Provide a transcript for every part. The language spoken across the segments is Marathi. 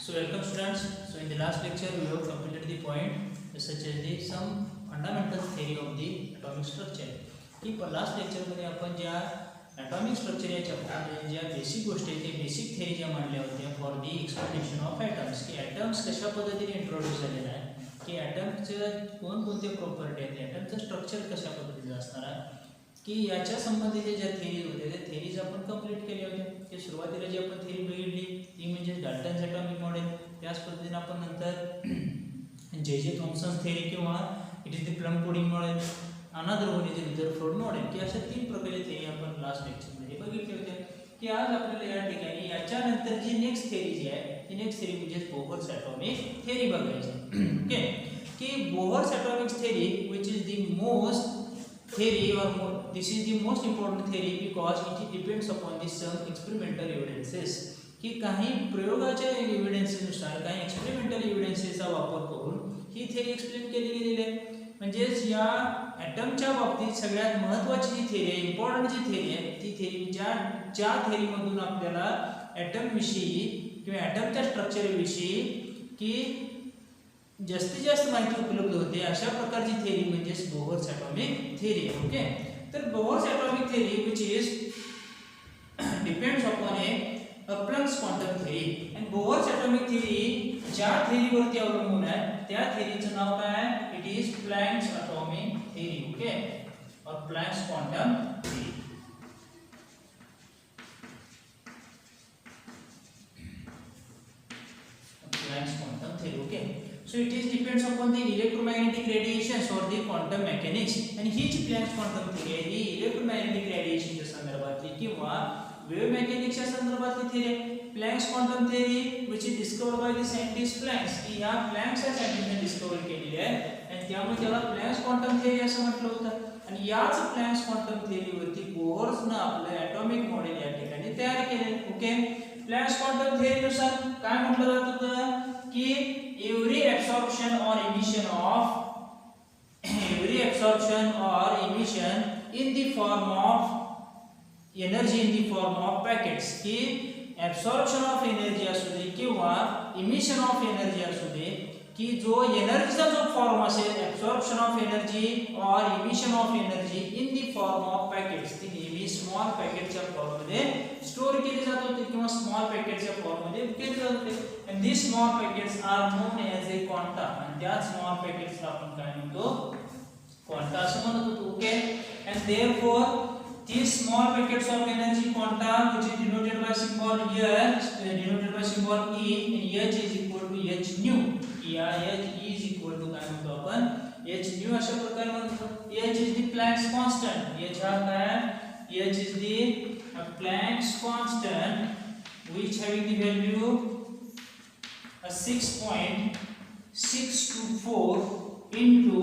So welcome students. So in the last lecture we have completed the point such as the some fundamental theory of the atomic structure. की लास्ट लेक्चर मध्ये आपण ज्या atomic structure या चॅप्टरमध्ये ज्या बेसिक गोष्टी आहेत त्या बेसिक थिअरी ज्या मांडल्या होत्या for the explanation of atoms की ॲटम्स कशा पद्धतीने इंट्रोड्यूस झालेला आहे की ॲटमचे कोणकोणते प्रॉपर्टी आहेत ॲटमचं स्ट्रक्चर कशा पद्धतीचं असणार आहे की याच्या संबंधीचे ज्या थिअरीज होत्या त्या थिअरीज आपण कंप्लीट केल्या होत्या की सुरुवातीला जी आपण थिअरी बघितली ती म्हणजे डाल्टन्स ॲटॉमिक मॉडेल त्याच पद्धतीने आपण नंतर जे जे थॉम्सन्स थिअरी किंवा it is the plum pudding model another one is Rutherford model की अशा तीन प्रकारचे थिअरी आपण लास्ट लेक्चरमध्ये बघितले होते की आज आपल्याला या ठिकाणी याच्यानंतर जी नेक्स्ट थिअरी जी आहे ती नेक्स्ट थिअरी म्हणजे बोहर्स ॲटॉमिक थिअरी बघायची ओके की Bohr's atomic theory which is the most theory or this is the most important theory because it depends upon the some experimental evidences की काही प्रयोगाच्या एव्हिडन्सेसनुसार काही एक्सपेरिमेंटल एव्हिडन्सेसचा वापर करून ही थिअरी एक्सप्लेन केली गेलेली आहे म्हणजेच या ॲटमच्या बाबतीत सगळ्यात महत्त्वाची जी थिअरी आहे इम्पॉर्टंट जी थिअरी आहे ती थिअरी ज्या थिअरीमधून आपल्याला ॲटमविषयी किंवा ॲटमच्या स्ट्रक्चरविषयी की जास्तीत जास्त माहिती उपलब्ध होते अशा प्रकारची थिअरी म्हणजे बोहर्स ॲटॉमिक थिअरी आहे ओके तर Bohr's atomic theory which is depends upon Planck's quantum theory आणि बोहर्स ॲटॉमिक थिअरी ज्या थिअरीवरती अवलंबून आहे त्या थिअरीचं नाव काय आहे it is Planck's atomic theory okay और Planck's quantum theory Planck's quantum theory okay So it is depends upon the electromagnetic radiations or the quantum mechanics and ही जी प्लँक्स क्वांटम थिअरी आहे ही इलेक्ट्रोमॅग्नेटिक रेडिएशनच्या संदर्भातली किंवा वेव्ह मेकॅनिक्सच्या संदर्भातली थिअरी आहे Planck's quantum theory which is discovered by the scientist Planck की या प्लँक्स या सायंटिस्टने डिस्कवर केलेली आहे आणि त्यामुळे त्याला प्लँक्स क्वांटम थिअरी असं म्हटलं होतं आणि याच प्लँक्स क्वांटम थिअरीवरती बोहर्सनं आपलं ॲटॉमिक मॉडेल या ठिकाणी तयार केले ओके प्लँक्स क्वांटम थिअरीनुसार काय म्हटलं जात होतं की every absorption or emission in the form of energy in the form of packets की absorption of energy असू दे किंवा emission of energy असू दे की जो एनर्जीचा जो फॉर्म असेल absorption of energy or emission of energy in the form of packets ती नेहमी स्मॉल पॅकेटच्या फॉर्म मध्ये स्टोअर केली जात होती किंवा स्मॉल पॅकेटच्या फॉर्म मध्ये केली जात होते and these small packets are known as a quanta and त्या स्मॉल पॅकेट्सला आपण काय म्हणतो क्वांटा असं म्हणत होतो okay and therefore these small packets of energy quanta which is denoted by symbol h denoted by symbol e and h is equal to h nu या h is equal to काय म्हणतो आपण h nu अशा प्रकारे म्हणतो h is the Planck's constant h हा काय h is the Planck's constant which having the value 6.624 into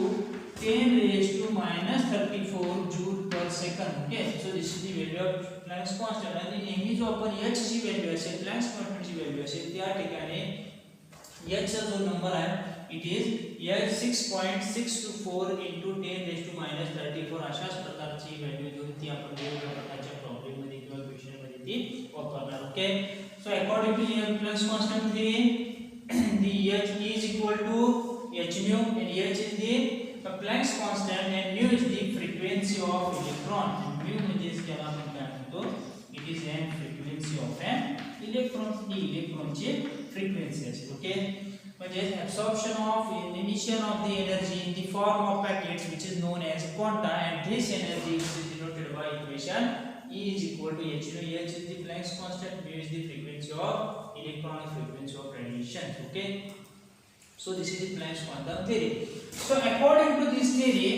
10 raised to minus 34 joule per second okay so this is the value of Planck's constant आणि नेहमी जो आपण h ची व्हॅल्यू असेल Planck's constant ची व्हॅल्यू असेल त्या ठिकाणी h चा जो नंबर आहे it is h 6.624 into 10 raised to minus 34 अशाच प्रकारची व्हॅल्यू घेऊन ती आपण वेगवेगळ्या प्रकारच्या प्रॉब्लेम मध्ये किंवा क्वेश्चन मध्ये ती वापरणार okay so according to Planck's constant theory the h is equal to h nu and h is the Planck's constant and nu is the frequency of electron and mu म्हणजे त्याला आपण काय म्हणतो it is an frequency of an electron ही इलेक्ट्रॉनची फ्रिक्वेन्सी असते ओके म्हणजे absorption of emission of the energy in the form of packets which is known as quanta and this energy is denoted by equation E is equal to h nu h is the Planck's constant mu is the frequency of electronic frequency of radiation okay so this is the Planck's quantum theory so according to this theory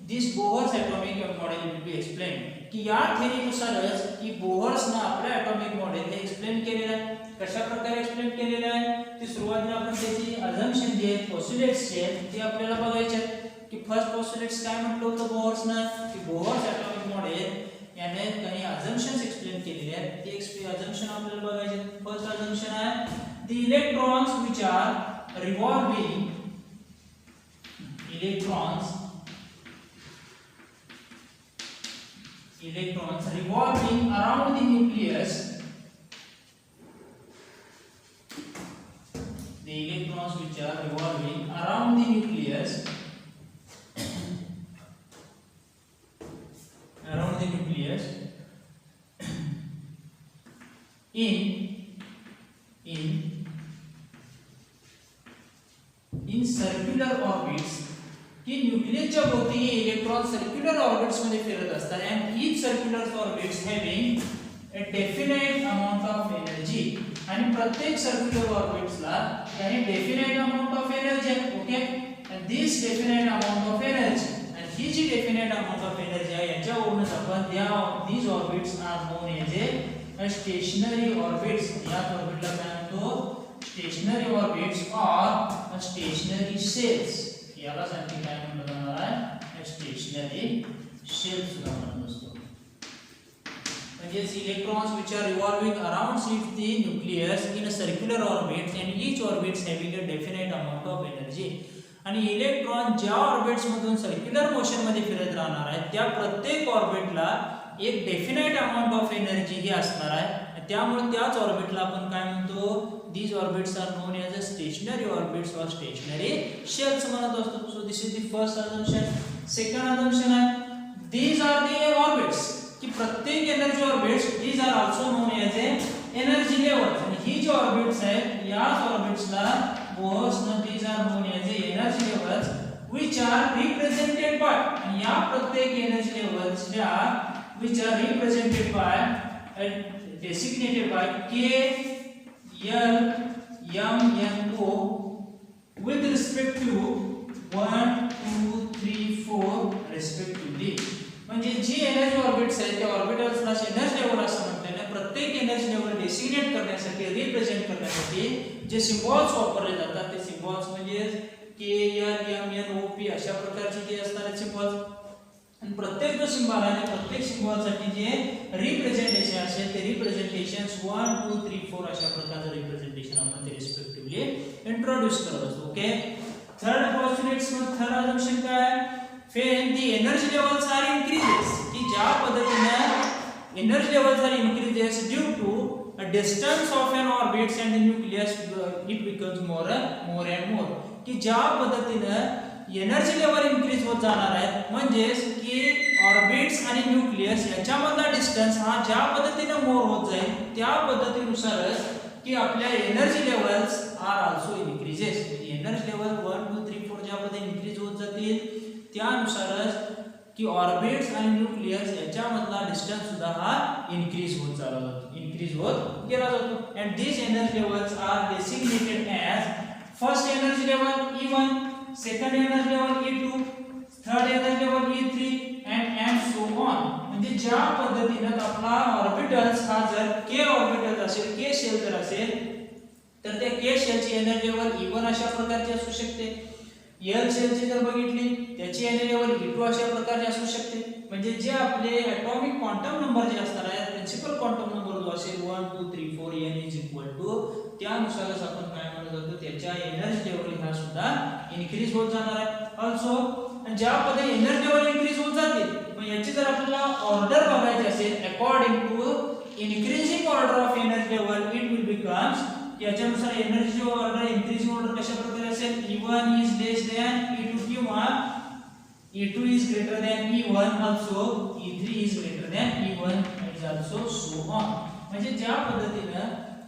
this Bohr's atomic model will be explained की या थिअरी नुसारच की बोहर्सने आपलं ॲटॉमिक मॉडेल हे एक्सप्लेन केलेलं आहे कशा प्रकारे एक्सप्लेन केलेलं आहे ती सुरुवातीला आपण त्याची अझम्पशन जे आहेत पोस्टुलेट्स जे आहेत ते आपल्याला बघायचे आहेत की फर्स्ट पोस्टुलेट्स काय म्हटलं होतं बोहर्सने की बोहर्स ॲटॉमिक मॉडेल याने काही अझम्पशन्स एक्सप्लेन केलेले आहेत ते अझम्पशन आपल्याला बघायचे फर्स्ट अझम्पशन आहे the electrons which are revolving electrons revolving around the nucleus the electrons which are revolving around the nucleus, in circular orbits, की न्यूक्लियसच्या भोवती हे इलेक्ट्रॉन सर्क्युलर ऑर्बिट्स मध्ये फिरत असतात and each circular orbits having a definite amount of energy, आणि प्रत्येक सर्क्युलर ऑर्बिट्सला काही डेफिनाइट अमाउंट ऑफ एनर्जी आहे. Okay, and this definite amount of energy, and ही जी definite amount of energy आहे याच्यावरूनच आपण these orbits are known as a stationary orbits. या ऑर्बिटला काय म्हणतो? Stationary orbits or stationary shells. याला आणखी काय म्हटलं जाणार आहे? स्टेशनरी शेल सुद्धा म्हणत असतो. म्हणजेच electrons which are revolving around the nucleus in a circular orbit and each orbit having a definite amount of energy. आणि इलेक्ट्रॉन ज्या ऑर्बिट्स मधून सर्क्युलर मोशन मध्ये फिरत राहणार आहे त्या प्रत्येक ऑर्बिटला एक डेफिनाइट अमाउंट ऑफ एनर्जी ही असणार आहे. त्यामुळे त्याच ऑर्बिटला आपण काय म्हणतो? These orbits are known as a stationary orbits or stationary shells म्हणत असतो. So this is the first assumption. Second assumption आहे these are the orbits, की प्रत्येक energy orbits these are also known as a energy levels. आणि ही जी ऑर्बिट्स आहेत याच ऑर्बिट्सला these are known as a energy levels which are represented by, आणि या प्रत्येक energy लेवल्सला which are represented by designated by K L M N O with respect to 1 2 3 4 respectively. म्हणजे जी एनर्जी ऑर्बिट्स आहेत त्या ऑर्बिटल्सला एनर्जी लेवल असं म्हणतात ना. प्रत्येक एनर्जी लेवल डेसिग्नेट करण्यासाठी रिप्रेझेंट करण्यासाठी जे सिम्बॉल्स वापरले जातात ते सिम्बॉल्स म्हणजे K L M N O P अशा प्रकारचे जे असतात सिम्बॉल्स. आणि प्रत्येक जो सिम्बॉल आहे प्रत्येक सिम्बॉलसाठी जे रिप्रेझेंटेशन असेल ते रिप्रेझेंटेशन्स 1 2 3 4 अशा प्रकारचं रिप्रेझेंटेशन आपण ते रिस्पेक्टिव्हली इंट्रोड्यूस करत असतो. ओके, थर्ड पोस्टुलेट्स मध्ये थर्ड अजम्पशन काय? when the energy levels are increases, की ज्या पद्धतीने energy levels are increases due to a distance of an orbit and the nucleus it becomes more and more, की ज्या पद्धतीने एनर्जी लेवल इन्क्रीज होत जाणार आहे म्हणजेच की ऑर्बिट्स आणि न्यूक्लियस याच्यामधला डिस्टन्स हा ज्या पद्धतीने मोर होत जाईल त्या पद्धतीनुसारच की आपल्या energy levels are also increases. Energy level 1 2 3 4 ज्या पद्धतीने इन्क्रीज होत जातील त्यानुसारच की ऑर्बिट्स आणि न्यूक्लियस याच्यामधला डिस्टन्स सुद्धा हा इन्क्रीज होत गेला जातो. and these energy levels are designated as first energy level E1, second energy level E2, third energy level E3 and so on. म्हणजे ज्या पद्धतीने आपला ऑर्बिटल्स हा जर k ऑर्बिटल असेल k शेल जर असेल तर त्या k शेलची एनर्जी लेवल E1 अशा प्रकारची असू शकते. L शेलची जर बघितली त्याची एनर्जी लेवल E2 अशा प्रकारची असू शकते. म्हणजे जे आपले ॲटॉमिक क्वांटम नंबर जे असणार आहे प्रिन्सिपल क्वांटम नंबर जो असेल 1 2 3 4 n इज इक्वल टू त्यानुसारच आपण काय म्हणत जातो त्याच्या एनर्जी लेवल हा सुद्धा इन्क्रीज होत जाणार आहे. ऑल्सो ज्या पद्धतीने एनर्जी लेवल इन्क्रीज होत जाते मग याची जर आपल्याला ऑर्डर बघायची असेल according to increasing order of energy level it will becomes याच्यानुसार एनर्जी ऑर्डर इन्क्रीजिंग ऑर्डर कशा प्रकारे असेल E1 is less than E2 किंवा E2 is greater than E1 also E3 is greater than E1 is also so on. म्हणजे ज्या पद्धतीने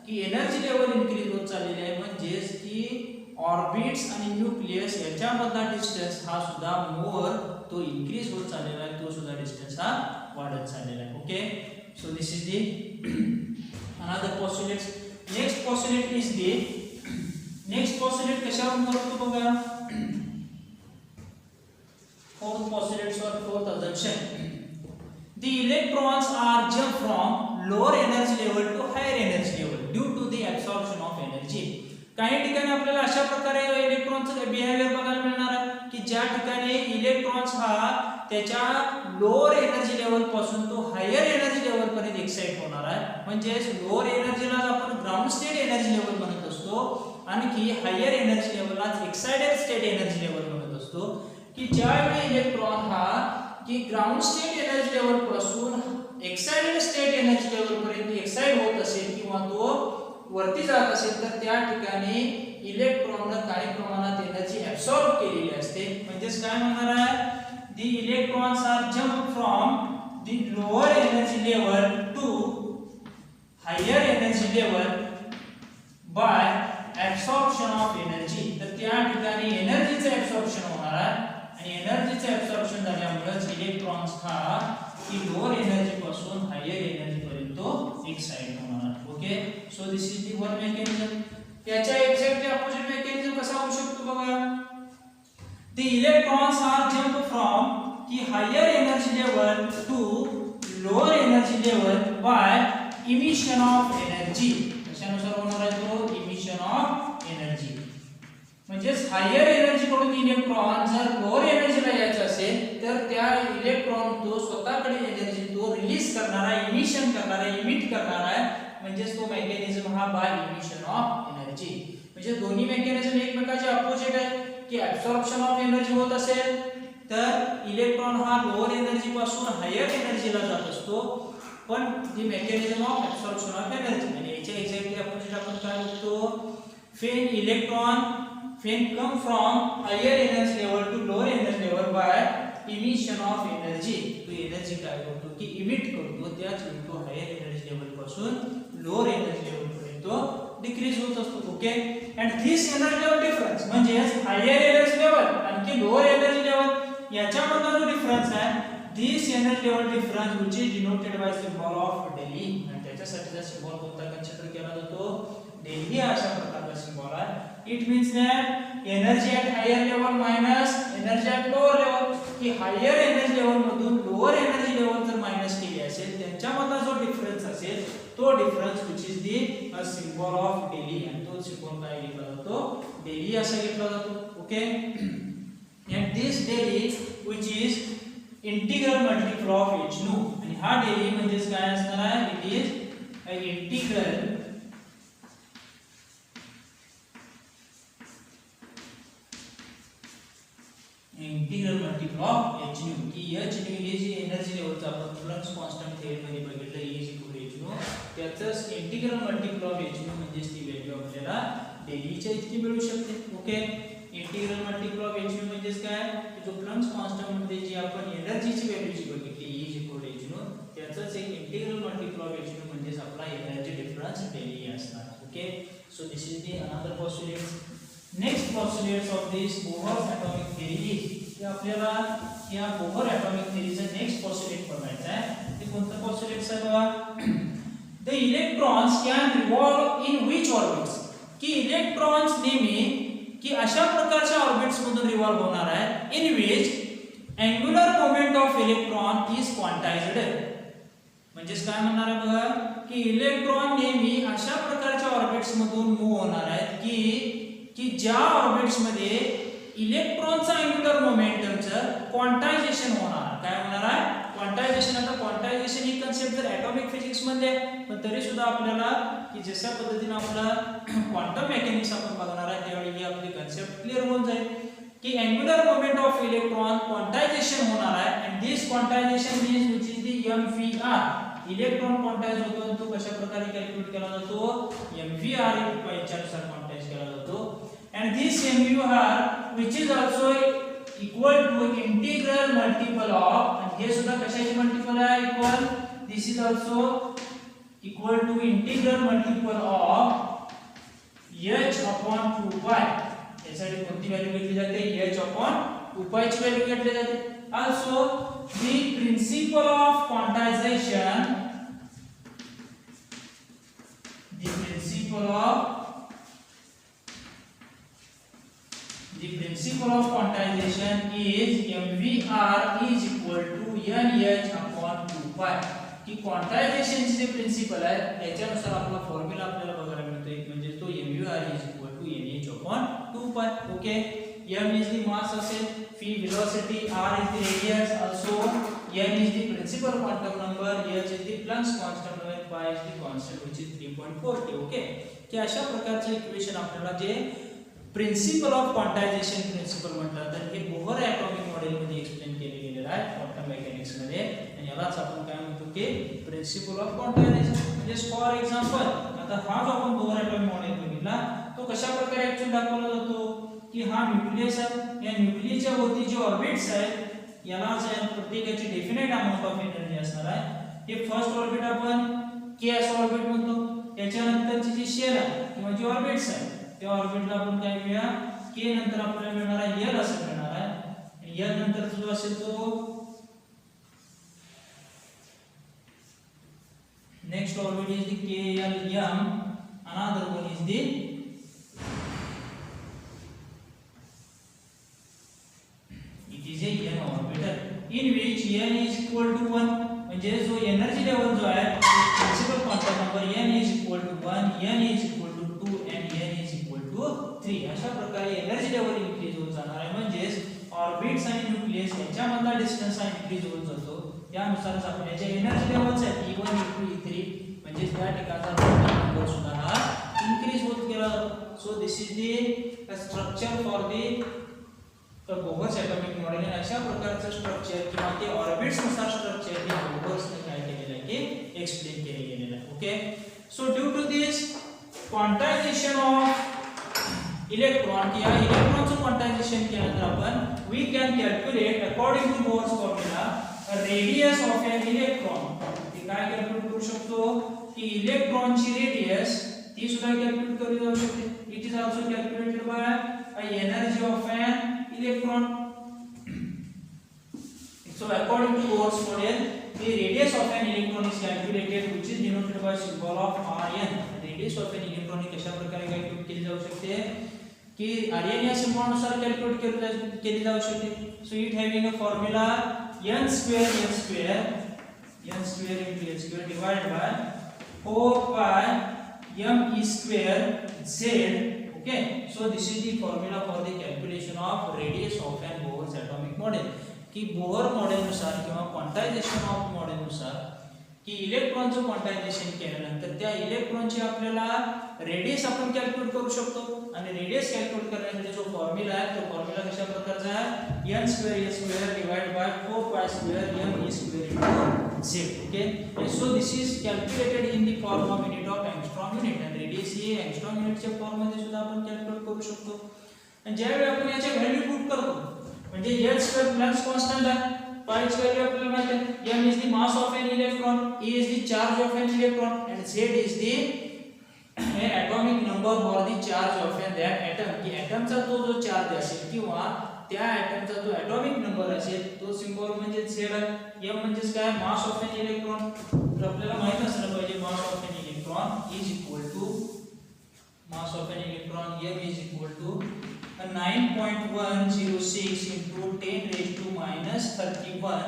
की एनर्जी लेवल इन्क्रीज होत चाललेले आहे म्हणजेच की ऑर्बिट्स आणि न्यूक्लियस याच्यामधला डिस्टन्स हा सुद्धा मोर तो इन्क्रीज होत चाललेला आहे तो सुद्धा डिस्टन्स हा वाढत चाललेला आहे. Okay, so this is the another postulates. Next postulate is the next postulate कशावर बोलतो बघा. Fourth postulate or fourth assumption, the electrons are jumped from lower energy level to higher energy level due to the absorption of energy. काही ठिकाणी आपल्याला अशा प्रकारे इलेक्ट्रॉनचं बिहेवियर बघायला मिळणार आहे की ज्या ठिकाणी इलेक्ट्रॉन्स हा त्याच्या लोअर एनर्जी लेवल पासून तो हायर एनर्जी लेवल पर्यंत एक्साइट होणार आहे. म्हणजे लोअर एनर्जीला आपण ग्राउंड स्टेट एनर्जी लेवल म्हणत असतो आणखी हायर एनर्जी लेवलला एक्साइटेड स्टेट एनर्जी लेवल म्हणत असतो. की ज्यावेळी इलेक्ट्रॉन हा की ग्राउंड स्टेट एनर्जी लेवल पासून एक्साइटेड स्टेट एनर्जी लेवल पर्यंत एक्साइट होत असेल किंवा तो वरती जात असेल तर त्या ठिकाणी इलेक्ट्रॉनने काही प्रमाणात एनर्जी ऍब्सॉर्ब केलेली असते. म्हणजेच काय म्हणणार आहे, the electrons are jumped from the lower energy level to higher energy level by absorption of energy. तर त्या ठिकाणी एनर्जीचे ऍब्सॉर्प्शन होणार आहे आणि एनर्जीचे ऍब्सॉर्प्शन झाल्यामुळे इलेक्ट्रॉन्स हा की लोअर एनर्जी पासून हायर एनर्जी पर्यंत एक्साइट होणार. Okay, so this is the one mechanism. याच्या एक्झॅक्टली अपोजिट मेकॅनिझम कसा होऊ शकतो बघा. The electrons are jumped from the higher energy level to lower energy level by emission of energy. कशानुसार होणार आहे तो, emission of energy. म्हणजेच हायर एनर्जी कडून इलेक्ट्रॉन जर लोअर एनर्जीला यायचं असेल तर त्या इलेक्ट्रॉन तो स्वतःकडे एनर्जी तो रिलीज करणार आहे, इमिशन करणार आहे, इमिट करणार आहे. म्हणजेच तो मेकॅनिझम हा बाय इमिशन ऑफ एनर्जी. म्हणजे दोन्ही मेकॅनिझम एकमेकांचे अपोजिट आहे. की ऍब्सॉर्प्शन ऑफ एनर्जी होत असेल तर इलेक्ट्रॉन हा लोअर एनर्जी पासून हायर एनर्जीला जात असतो, पण the mechanism of absorption of energy आणि याच्या एक्झॅक्टली अपोजिट आपण काय बघतो, when come from higher energy level to lower energy level by emission of energy. तो एनर्जी काय करतो की इमिट करतो, त्याच तो हायर एनर्जी लेवल पासून लोअर एनर्जी लेवल पर्यंत डिक्रीज होत असतो. Okay, and this energy level difference म्हणजे हायर एनर्जी लेवल आणि लोअर एनर्जी लेवल याच्यामधला जो डिफरन्स आहे, this energy level difference which is denoted by symbol of daily. आणि त्याच्यासाठीचा सिंबल कोणता कन्सिडर केला जातो, डेली अशा प्रकारचा सिंबल आहे. It means that energy at higher level minus energy at lower level. की हायर एनर्जी लेवल मधून लोअर एनर्जी लेवल जर मायनस केली असेल त्यांच्यामधला जो डिफरन्स असेल तो difference which is the symbol of daily. आणि तो सिंबल काय घेतला जातो, डेली असा घेतला जातो. Okay, and this daily which is integral multiple of h nu. आणि हा daily म्हणजेच काय असणार आहे, it is an integral multiple of h nu. की h nu हे जी एनर्जी लेवलचा आपण फ्लक्स कॉन्स्टंट थेअरी मध्ये बघितलं e is equal to h nu, त्याचंच integral multiple of h nu म्हणजेच ती व्हॅल्यू आपल्याला डेलीच्या इतकी मिळू शकते. Okay, integral multiple of h nu म्हणजेच काय, जो फ्लक्स कॉन्स्टंट मध्ये जी आपण एनर्जीची व्हॅल्यूची बघितली e is equal to h nu, त्याचंच एक integral multiple of h nu म्हणजेच आपला एनर्जी डिफरन्स डेली असणार. Okay, so this is the another postulate. Next postulates of this Bohr atomic theory is, की आपल्याला या बोहर ॲटॉमिक थेअरीचं नेक्स्ट पोस्टुलेट बघायचं आहे. ते कोणतं पोस्टुलेट आहे बघा, the electrons can revolve in which orbits. की इलेक्ट्रॉन्स नेहमी की अशा प्रकारच्या ऑर्बिट्स मधून रिव्हॉल्व होणार आहे in which angular moment of electron is quantized. म्हणजेच काय म्हणणार आहे बघा, की इलेक्ट्रॉन नेहमी अशा प्रकारच्या ऑर्बिट्स मधून मूव्ह होणार आहेत की ज्या ऑर्बिट्स मध्ये इलेक्ट्रॉनचा अँग्युलर मोमेंटमचं क्वांटायझेशन होणार. काय होणार आहे, क्वांटायझेशन. आता क्वांटायझेशन ही कन्सेप्ट जर ॲटॉमिक फिजिक्स मध्ये पण तरी सुद्धा आपल्याला की जशा पद्धतीने आपला क्वांटम मेकॅनिक्स आपण बघणार आहे त्यावेळी ही आपली कन्सेप्ट क्लिअर होऊन जाईल की angular moment of electron quantization होणार आहे. And this quantization means which is the mvr. Electron quantize होतो तो कशा प्रकारे कॅल्क्युलेट केला जातो, mvr याच्यानुसार क्वांटाइज केला जातो. and this mvr which is also equal to integral multiple of, and हे सुद्धा कशाची मल्टिपल आहे, equal, this is also equal to integral multiple of h upon 2 pi. यासाठी कोणती व्हॅल्यू घेतली जाते, h upon 2 pi ची व्हॅल्यू घेतली जाते. also the principle of quantization, the principle of quantization is mvr is equal to nh upon 2 pi. की क्वांटायझेशनचे जे प्रिन्सिपल आहे त्याच्यानुसार आपला फॉर्म्युला आपल्याला बघायला मिळतो, एक म्हणजे तो mvr is equal to nh upon 2 pi. Okay, m is the mass असेल, v velocity, r is the radius, also n is the principal quantum number, h is the Planck's constant number, pi is the constant which is 3.40. Okay, की अशा प्रकारचे इक्वेशन आपल्याला जे प्रिन्सिपल ऑफ क्वांटायझेशन प्रिन्सिपल म्हटलं तर हे बोहर ॲटॉमिक मॉडेल मध्ये एक्सप्लेन केले गेलेलं आहे क्वांटम मेकॅनिक्स मध्ये. आणि यालाच आपण काय म्हणतो की प्रिन्सिपल ऑफ क्वांटायझेशन. म्हणजे फॉर एक्झाम्पल आता हा जो आपण बोहर ॲटॉमिक मॉडेल बघितला तो कशा प्रकारे ऍक्च्युअली दाखवला जातो की हा न्यूक्लियस आहे, या न्यूक्लियसच्या भोवती जे ऑर्बिट्स आहेत याला जे प्रत्येकाची डेफिनेट अमाउंट ऑफ एनर्जी असणार आहे। हे फर्स्ट ऑर्बिट आपण के असं ऑर्बिट म्हणतो, त्याच्यानंतरची जी शेल आहे किंवा जी ऑर्बिट्स आहे त्या ऑर्बिटला आपण काय म्हणूया के नंतर आपल्याला मिळणार आहे एल असं मिळणार आहे। एल नंतर जो असेल तो next orbit is the KLM, another one is the it is a n orbital in which n is equal to 1 म्हणजे जो एनर्जी लेवल जो आहे principal quantum number n is equal to 1, n is equal to 2 and n is equal to 3 अशा प्रकारे एनर्जी लेवल इन्क्रीज होत जाणार आहे। म्हणजे ऑर्बिट्स आणि न्यूक्लियस यांच्यामधला डिस्टन्स हा इन्क्रीज होत जातो, त्यानुसारच आपण याचे एनर्जी लेवल्स आहेत E1 E2 E3 म्हणजे त्या ठिकाणचा नंबर सुद्धा हा इन्क्रीज होत गेला। So this is the structure for the Bohr's atomic model. अशा प्रकारचं स्ट्रक्चर किंवा ते ऑर्बिट्स नुसार स्ट्रक्चर हे बोहर्सने काय केलेलं आहे की एक्सप्लेन केले गेलेलं आहे। Okay, so due to this quantization of electron किंवा इलेक्ट्रॉनचं क्वांटायझेशन केल्यानंतर आपण we can calculate according to Bohr's formula radius of an electron. ते काय कॅल्क्युलेट करू शकतो की इलेक्ट्रॉनची रेडियस ती सुद्धा कॅल्क्युलेट केली जाऊ शकते। It is also calculated by energy of an electron. So according to Bohr's model, the radius of an electron is calculated, which is denoted by symbol of Rn. Radius of an electron ही कशा प्रकारे कॅल्क्युलेट केली जाऊ शकते की Rn या सिम्बॉल नुसार कॅल्क्युलेट केली जाऊ शकते। So it having a formula n square into n square divided by 4 pi m e square z। Okay, so this is the formula for the calculation of radius of an Bohr's atomic model। की बोहर मॉडेल नुसार किंवा क्वांटायझेशन ऑफ मॉडेल नुसार की इलेक्ट्रॉनचं क्वांटायझेशन केल्यानंतर त्या इलेक्ट्रॉनची आपल्याला रेडियस आपण कॅल्क्युलेट करू शकतो आणि रेडियस कॅल्क्युलेट करण्यासाठी जो फॉर्म्युला आहे तो फॉर्म्युला कशा प्रकारचा आहे n square divide by 4 pi square m e square into z। Okay, so this is calculated in the form of unit of angstrom unit आणि रेडियस ही एंगस्ट्रॉम युनिटच्या फॉर्म मध्ये सुद्धा आपण कॅल्क्युलेट करू शकतो। आणि ज्यावेळी आपण याचे व्हॅल्यू पुट करतो म्हणजे l स्क्वेअर प्लस कॉन्स्टंट आहे, pi ची व्हॅल्यू आपल्याला माहित आहे, m is the mass of an electron, e is the charge of an electron and z is the atomic number for the charge of an that atom। की ॲटमचा तो जो चार्ज असेल किंवा त्या ॲटमचा जो ॲटॉमिक नंबर असेल तो सिम्बॉल म्हणजे z आहे। m म्हणजे काय मास ऑफ एन इलेक्ट्रॉन, तर आपल्याला माहित असलं पाहिजे mass of an electron is equal to mass of an electron m is equal to 9.106 into 10 raised to minus 31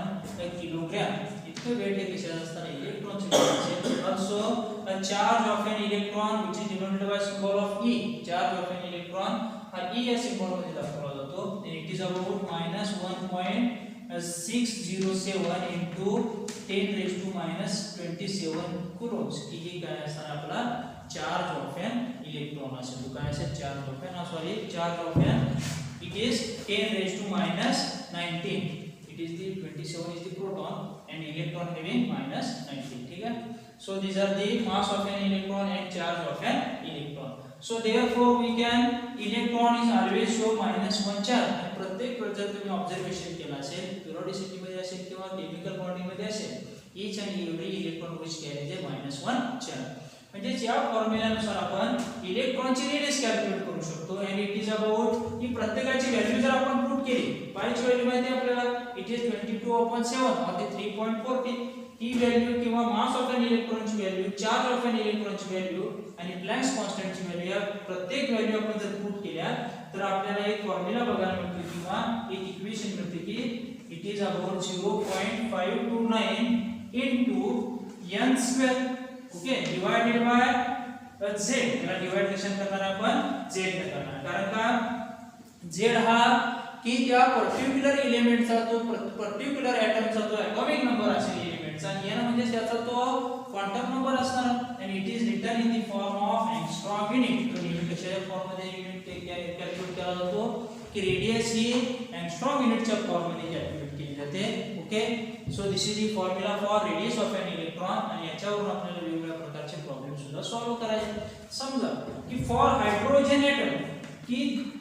kilogram इतके वेट आहे कशाचं असतं इलेक्ट्रॉनचे। also a charge of an electron which is denoted by symbol of e, charge of an electron हा e या सिम्बॉल मध्ये दाखवला जातो, it is about minus 1.607 into 10 raised to minus 27 coulombs की हे काय असणार आपला चार्ज ऑफ एन इलेक्ट्रॉन असेल। तो काय असेल charge of an sorry charge of an it is 10 raised to minus 19, it is the 27 is the proton and electron having minus 19। ठीक है, so these are the mass of an electron and charge of an electron। so therefore we can electron is always show -1 charge। प्रत्येक वेळ जर तुम्ही ऑब्झर्वेशन केला असेल पिरियोडिसिटी मध्ये असेल किंवा केमिकल बॉन्डिंग मध्ये असेल each and every electron which carries a -1 charge। म्हणजे या फॉर्म्युल्यानुसार आपण इलेक्ट्रॉनची रेडियस कॅल्क्युलेट करू शकतो आणि इट इज अबाउट ही प्रत्येकाची व्हॅल्यू जर आपण पुट केली पायची व्हॅल्यू माहिती आपल्याला इट इज 22/7 और ते 3.40 ही व्हॅल्यू किंवा मास ऑफ एन इलेक्ट्रॉनची व्हॅल्यू चार्ज ऑफ एन इलेक्ट्रॉनची व्हॅल्यू आणि प्लँक्स कॉन्स्टंटची व्हॅल्यू या प्रत्येक व्हॅल्यू आपण जर पुट केल्या तर आपल्याला एक फॉर्म्युला बघायला मिळतो किंवा एक इक्वेशन मिळते की it is about 0.529 into n square। Okay, divided by z। याला डिवाइड कशाने करणार आपण z ने करणार, कारण का z हा की त्या पर्टिक्युलर एलिमेंटचा तो पर्टिक्युलर ॲटमचा जो ॲटॉमिक नंबर असेल एलिमेंटचा आणि n म्हणजे त्याचा तो क्वांटम नंबर असणार आणि it is written in the form of angstrom unit. तो युनिट कशाच्या फॉर्म मध्ये युनिट कॅल्क्युलेट केला जातो की रेडियस ही एंगस्ट्रॉम युनिटच्या फॉर्म मध्ये कॅल्क्युलेट केली जाते। Okay, so this is the formula for radius of an electron आणि याच्यावरून आपल्याला वेगवेगळ्या प्रकारचे प्रकारचे प्रॉब्लेम सुद्धा सॉल्व्ह करायचे. समजा की फॉर हायड्रोजन ॲटम, की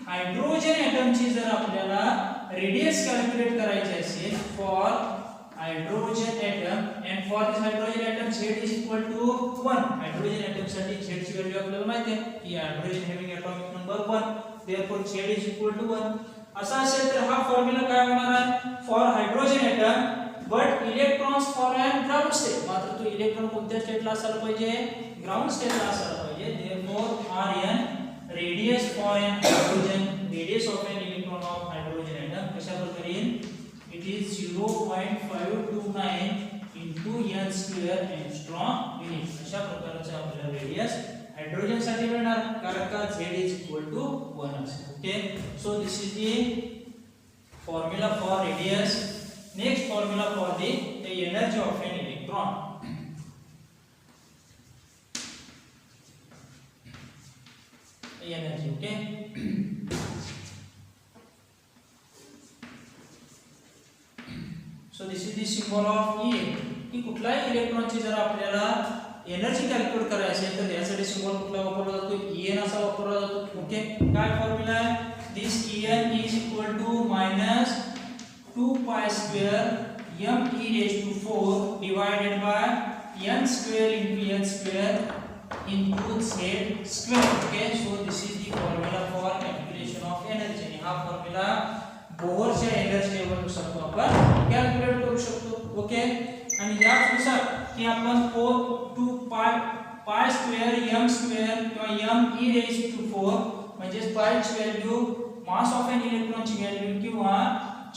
हायड्रोजन ॲटमची जर आपल्याला रेडियस कॅल्क्युलेट करायची असेल for hydrogen atom and for this hydrogen atom z is equal to 1. Hydrogen atom साठी z ची व्हॅल्यू आपल्याला माहिती आहे की hydrogen having atomic number 1, therefore z is equal to 1. असा असेल तर हा फॉर्म्युला काय होणार आहे for hydrogen atom but electrons for an ground state. मात्र तो इलेक्ट्रॉन कोणत्या स्टेटला असायला पाहिजे, ग्राउंड स्टेटला असायला पाहिजे. Therefore rn radius for an hydrogen, radius of an electron of hydrogen atom कशा प्रकारे येईल, it is 0.529 into n square angstrom unit. अशा प्रकारचा आपल्याला रेडियस हायड्रोजन साठी मिळणार कारण का z इज इक्वल टू 1 असेल. Okay, so this is the formula for radius. Next formula for the energy of an electron. Energy, okay. So this is the symbol of E. की कुठलाही इलेक्ट्रॉनची जर आपल्याला एनर्जी कॅल्क्युलेट करायची असेल तर यासाठी सिम्बॉल कुठला वापरला जातो, En असा वापरला जातो. ओके, काय फॉर्म्युला आहे, this En is equal to minus 2 pi square m e raised to 4 divided by n square into n square into z square. Okay, so this is the formula for calculation of energy. आणि हा फॉर्म्युला बोहरच्या एनर्जी लेवल नुसार आपण कॅल्क्युलेट करू शकतो. ओके, आणि यानुसार की आपण 2 pi square m square किंवा m e raised to 4 म्हणजे pi ची व्हॅल्यू, मास ऑफ एन इलेक्ट्रॉनची व्हॅल्यू किंवा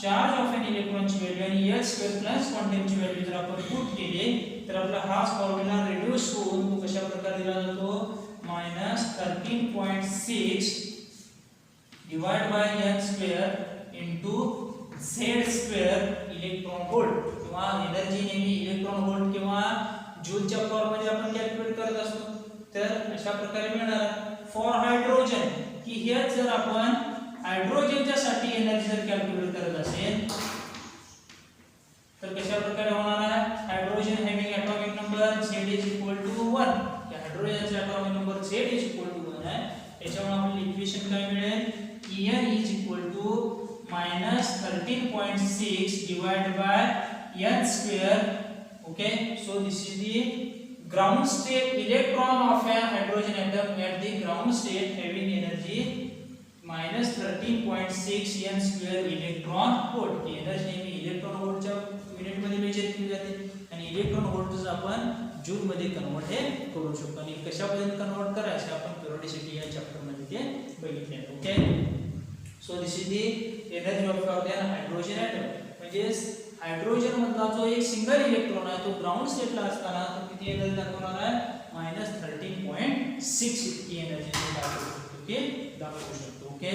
चार्ज ऑफ एन इलेक्ट्रॉनची व्हॅल्यू आणि h स्क्वेअर प्लस क्वांटमची व्हॅल्यू जर आपण पुट केले तर आपला हाच फॉर्म्युला रिड्यूस होऊन तो कशा प्रकारे दिला जातो, -13.6 divide by n square into z square electron volt. किंवा एनर्जी नेहमी इलेक्ट्रॉन व्होल्ट किंवा जूलच्या फॉर्म मध्ये आपण कॅल्क्युलेट करत असतो. तर अशा प्रकारे मिळणार फॉर हायड्रोजन की हे जर आपण हायड्रोजनच्या साठी एनर्जी जर कॅल्क्युलेट करत असेल तर कशा प्रकारे होणार आहे, hydrogen having atomic number z is equal to 1. की हायड्रोजनचा atomic number z is equal to 1 आहे. त्याच्यामुळे आपल्याला इक्वेशन काय मिळेल, En is equal to -13.6 divided by n square. Okay, so this is the ground state electron of an hydrogen atom at the ground state having energy -13.6 n square electron volt. की एनर्जी नेहमी इलेक्ट्रॉन व्होल्टच्या युनिट मध्ये मेजर केली जाते आणि इलेक्ट्रॉन व्होल्ट आपण जूल मध्ये कन्वर्ट हे करू शकतो. आणि कशा पद्धतीने कन्वर्ट करायचे आपण पिरियोडिसिटी या चॅप्टर मध्ये ते बघितले. Okay, so this is the energy of an hydrogen atom. म्हणजे हायड्रोजन मधला जो एक सिंगल इलेक्ट्रॉन आहे तो ग्राउंड स्टेटला असताना तो किती एनर्जी दाखवणार आहे, -13.6 इतकी एनर्जी दाखवू शकतो. Okay,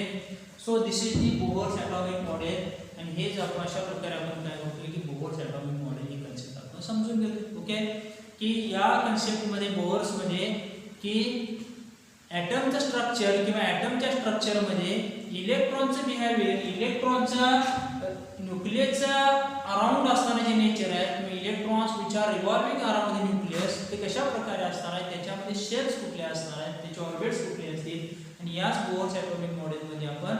so this is the Bohr's atomic model. आणि हेच आपण अशा प्रकारे आपण काय म्हणतो की बोहर्स ॲटॉमिक मॉडेल ही कन्सेप्ट आपण समजून घेतो. ओके, की या कन्सेप्ट मध्ये बोहर्स मध्ये की ॲटमचं स्ट्रक्चर किंवा ॲटमच्या स्ट्रक्चर मध्ये इलेक्ट्रॉनचं बिहेवियर, इलेक्ट्रॉनचा न्यूक्लियसचा अराउंड असताना जे नेचर आहे किंवा electrons which are revolving around the nucleus ते कशा प्रकारे असणार आहे, त्याच्यामध्ये शेल्स कुठले असणार आहेत, त्याचे ऑर्बिट्स कुठले असतील. आणि याच बोहर्स ॲटॉमिक मॉडेलमध्ये आपण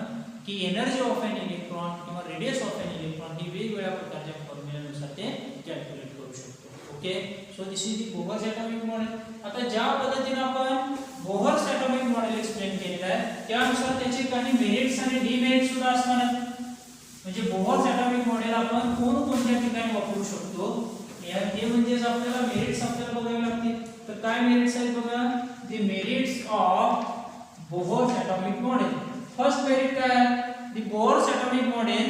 की एनर्जी ऑफ एन इलेक्ट्रॉन किंवा रेडियस ऑफ एन इलेक्ट्रॉन ही वेगवेगळ्या प्रकारच्या फॉर्म्युलानुसार ते कॅल्क्युलेट करू शकतो. Okay, so this is the Bohr's atomic model. आता ज्या पद्धतीने आपण बोहर्स ॲटॉमिक मॉडेल एक्सप्लेन केलेलं आहे त्यानुसार त्याचे काही मेरिट्स आणि डिमेरिट्स सुद्धा असणार आहेत. म्हणजे बोहर्स ॲटॉमिक मॉडेल आपण कोणत्या ठिकाणी वापरू शकतो हे म्हणजे आपल्याला मेरिट्स आपल्याला बघावे लागतील. तर काय मेरिट्स आहेत बघा, the merits of Bohr's atomic model. First merit क्या है? The Bohr's atomic model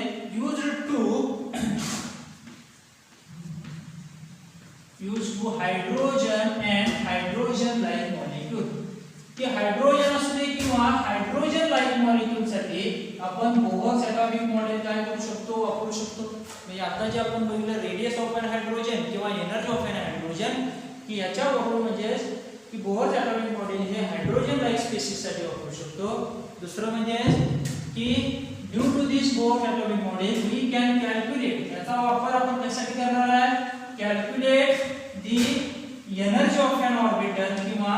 used to hydrogen and hydrogen like molecule. कि हायड्रोजन असू दे किंवा हायड्रोजन लाइक मॉलिक्यूल साठी आपण बोहर्स ॲटॉमिक मॉडेल काय करू शकतो, वापरू शकतो. म्हणजे आता जे आपण बघितलं रेडियस ऑफ एन हायड्रोजन किंवा एनर्जी ऑफ एन हायड्रोजन की याच्या वापरून म्हणजे की बोहर्स ॲटॉमिक मॉडेल हे हायड्रोजन लाइक स्पेसिस साठी वापरू शकतो. दुसरं म्हणजे की due to this Bohr's atomic model we can calculate, याचा वापर आपण कशासाठी करणार आहे, calculate the energy of an orbital किंवा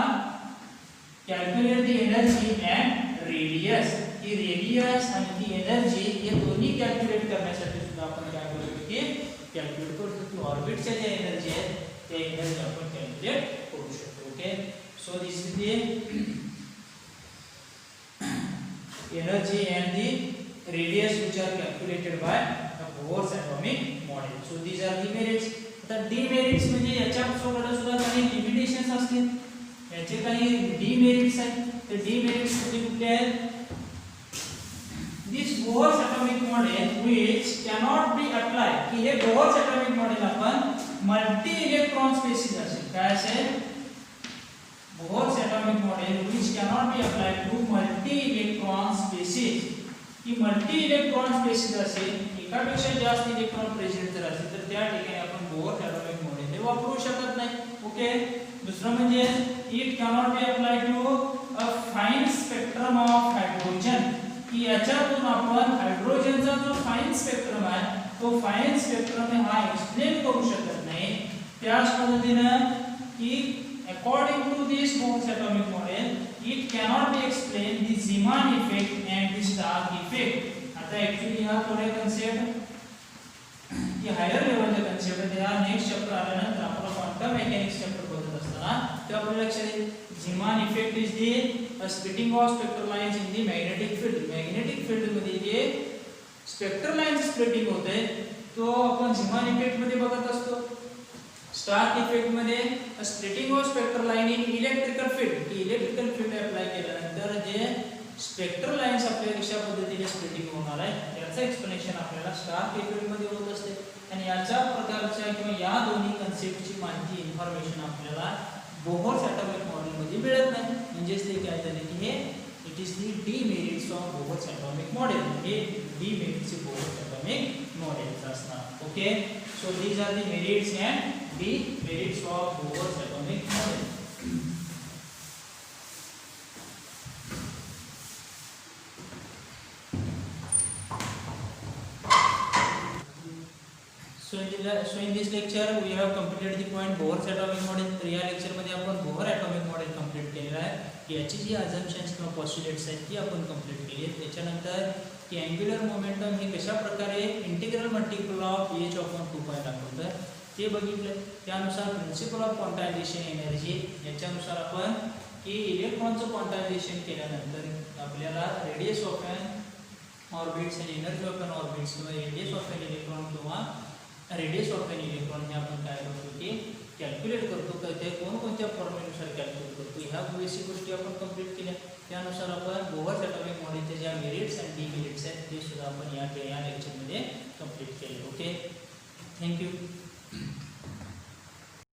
calculate the energy and radius. ही रेडियस आणि ती एनर्जी हे दोन्ही कॅल्क्युलेट करण्यासाठी सुद्धा आपण काय करतो की कॅल्क्युलेट करतो की ऑर्बिटच्या ज्या एनर्जी आहेत त्या एनर्जी आपण कॅल्क्युलेट करू शकतो. Okay, so this is the energy and the radius which are calculated by the Bohr's atomic model. So these are the merits. आता demerits म्हणजे याच्यासोबत सुद्धा काही limitations असतील. याचे काही demerits आहेत. ते demerits कुठले आहेत? This Bohr's atomic model which cannot be applied. की हे Bohr's atomic model आपण multi electron species असेल. काय असेल? Bohr's atomic model which cannot be applied to multi-electron species. की multi-electron species असेल, एकापेक्षा जास्त इलेक्ट्रॉन प्रेझेंट जर असेल तर त्या ठिकाणी आपण Bohr's atomic model हे वापरू शकत नाही. ओके, दुसरं म्हणजे it cannot be applied to a fine spectrum of hydrogen. की याच्यातून आपण हायड्रोजनचा जो फाइन स्पेक्ट्रम आहे तो फाइन स्पेक्ट्रम हा एक्सप्लेन करू शकत नाही. त्याच पद्धतीने की according to this Bohr's atomic model it cannot be explained the Zeeman effect and the Stark effect. आता ऍक्च्युअली हा थोडे कन्सेप्ट की हायर लेवलचे कन्सेप्ट आहे. हा नेक्स्ट चॅप्टर आल्यानंतर आपण क्वांटम मेकॅनिक्स चॅप्टर बघत असताना ते आपल्याला लक्षात येईल. Zeeman effect is the splitting of spectral lines in the magnetic field. magnetic field मध्ये जे स्पेक्ट्रल लाईन्स स्प्लिटिंग होते तो आपण Zeeman effect मध्ये बघत असतो. स्टार्क इफेक्ट मध्ये splitting of spectral line in electrical field की इलेक्ट्रिकल फील्ड अप्लाय केल्यानंतर जे स्पेक्ट्रल लाइन्स आपल्या कशा पद्धतीने स्प्लिटिंग होणार आहे त्याचं एक्सप्लेनेशन आपल्याला स्टार्क इफेक्ट मध्ये होत असते. आणि याच्या प्रकारच्या किंवा या दोन्ही कन्सेप्टची माहिती इन्फॉर्मेशन आपल्याला बोहर्स ॲटॉमिक मॉडेल मध्ये मिळत नाही. म्हणजेच ते काय झाले की हे it is the demerits of Bohr's atomic model. हे डीमेरिट्स बोहर्स ॲटॉमिक मॉडेल्स असणार. Okay, so these are the merits and demerits of Bohr's atomic model. So in this lecture we have completed the point Bohr's atomic model. तर या लेक्चर मध्ये आपण बोहर ॲटॉमिक मॉडेल कंप्लीट केलेला आहे. याची जी अझम्पशन्स किंवा पॉस्ट्युलेट्स आहेत ती आपण कंप्लीट केली आहेत. त्याच्यानंतर की अँग्युलर मोमेंटम हे कशा प्रकारे इंटिग्रल मल्टिपल ऑफ h/2π दाखवतं ते बघितलं. त्यानुसार प्रिन्सिपल ऑफ क्वांटायझेशन एनर्जी याच्यानुसार आपण की इलेक्ट्रॉनचं क्वांटायझेशन केल्यानंतर आपल्याला रेडियस ऑफ एन ऑर्बिट्स आणि एनर्जी ऑफ एन ऑर्बिट्स किंवा रेडियस ऑफ एन इलेक्ट्रॉन किंवा रेडियस ऑफ एन इलेक्ट्रॉन हे आपण काय करतो की कॅल्क्युलेट करतो. तर ते कोणकोणत्या फॉर्म्युलेनुसार कॅल्क्युलेट करतो ह्या बेसिक गोष्टी आपण कंप्लीट केल्या. त्यानुसार आपण बोहर्स ॲटॉमिक मॉडेलचे ज्या मेरिट्स आणि डिमेरिट्स आहेत ते सुद्धा आपण या लेक्चरमध्ये कंप्लीट केले. Okay, thank you.